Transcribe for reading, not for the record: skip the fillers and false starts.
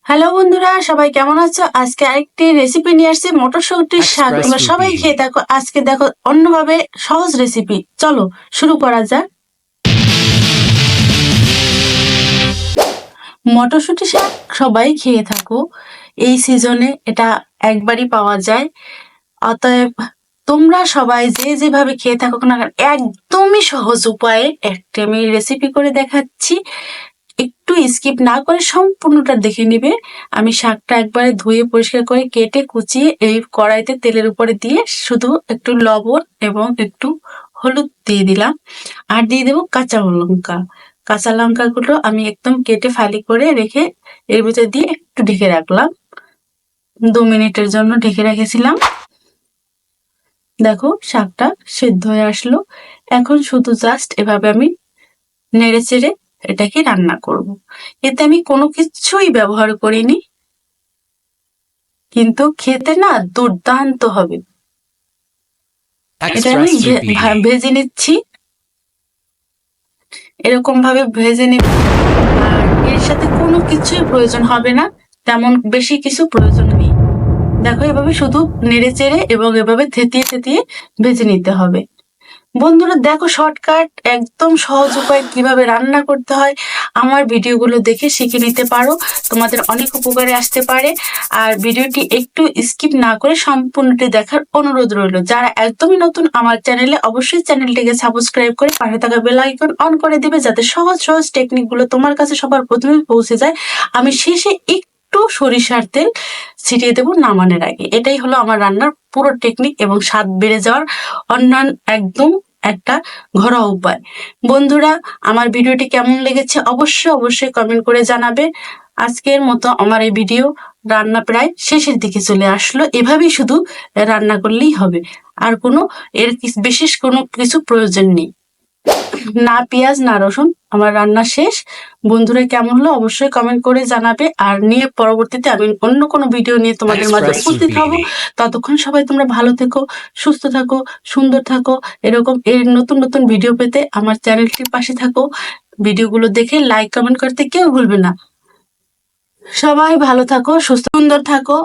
Hello বন্ধুরা, সবাই কেমন আছো? আজকে আরেকটি রেসিপি নিয়ে আসছি, মটরশুঁটির শাক। এক্সপ্রেস তোমরা সবাই রুপি। খেয়ে থাকো। আজকে দেখো অন্যভাবে সহজ রেসিপি। চলো শুরু করা যাক। মটরশুঁটি শাক সবাই খেয়ে থাকো, এই সিজনে এটা একবারই পাওয়া যায়। অতএব তোমরা সবাই যে যেভাবে খেয়ে থাকো না কেন, একদমই সহজ উপায়ে একটা আমি রেসিপি করে দেখাচ্ছি। একটু স্কিপ না করে সম্পূর্ণটা দেখে নিবে। আমি শাকটা একবারে ধুয়ে পরিষ্কার করে কেটে কুচিয়ে এই কড়াইতে তেলের উপরে দিয়ে শুধু একটু লবণ এবং একটু হলুদ দিয়ে দিলাম, আর দিয়ে দেবো কাঁচা লঙ্কা। কাঁচা লঙ্কাগুলো আমি একদম কেটে ফালি করে রেখে এর ভিতরে দিয়ে একটু ঢেকে রাখলাম। 2 মিনিটের জন্য ঢেকে রেখেছিলাম। দেখো শাকটা সেদ্ধ হয়ে আসলো। এখন শুধু জাস্ট এভাবে আমি নেড়ে চেড়ে এটাকে রান্না করব। এতে আমি কোনো কিছুই ব্যবহার করিনি, কিন্তু খেতে না দুর্দান্ত হবে। এটা আমি এক্সপ্রেস রুপি। ভেজে নিচ্ছি, এরকম ভাবে ভেজে নিব। আর এর সাথে কোনো কিছুই প্রয়োজন হবে না, তেমন বেশি কিছু প্রয়োজন নেই। দেখো এভাবে শুধু নেড়ে চেড়ে এবং এভাবে থেতিয়ে থেতিয়ে ভেজে নিতে হবে। বন্ধুরা দেখো, শর্টকাট একদম সহজ উপায় কিভাবে রান্না করতে হয় আমার ভিডিওগুলো দেখে শিখে নিতে পারো, তোমাদের অনেক উপকারে আসতে পারে। আর ভিডিওটি একটু স্কিপ না করে সম্পূর্ণটি দেখার অনুরোধ রইল। যারা একদমই নতুন আমার চ্যানেলে, অবশ্যই চ্যানেলটিকে সাবস্ক্রাইব করে পাশে থাকা বেল আইকন অন করে দিবে, যাতে সহজ সহজ টেকনিকগুলো তোমার কাছে সবার প্রথমে পৌঁছে যায়। আমি শেষে একটু সরিষার তেল ছিটিয়ে দেবো নামানোর আগে। এটাই হলো আমার রান্নার পুরো টেকনিক এবং স্বাদ বেড়ে যাওয়ার অন্যান্য একদম একটা ঘরোয়া উপায়। বন্ধুরা, আমার ভিডিওটি কেমন লেগেছে অবশ্যই কমেন্ট করে জানাবে। আজকের মতো আমার এই ভিডিও রান্না প্রায় শেষের দিকে চলে আসলো। এভাবেই শুধু রান্না করলেই হবে, আর কোনো বিশেষ কোনো কিছু প্রয়োজন নেই। না পেঁয়াজ না রসুন, আমার রান্না শেষ। বন্ধুরা কেমন হলো অবশ্যই কমেন্ট করে জানাবে। আর নিয়ে পরবর্তীতে আমি অন্য কোনো ভিডিও নিয়ে তোমাদের মাঝে এক্সপ্রেস উপস্থিত হব। রুপি। ততক্ষণ সবাই তোমরা ভালো থেকো, সুস্থ থাকো, সুন্দর থাকো। এরকম এর নতুন নতুন ভিডিও পেতে আমার চ্যানেলটির পাশে থাকো। ভিডিওগুলো দেখে লাইক কমেন্ট করতে কেউ ভুলবে না। সবাই ভালো থাকো, সুস্থ সুন্দর থাকো।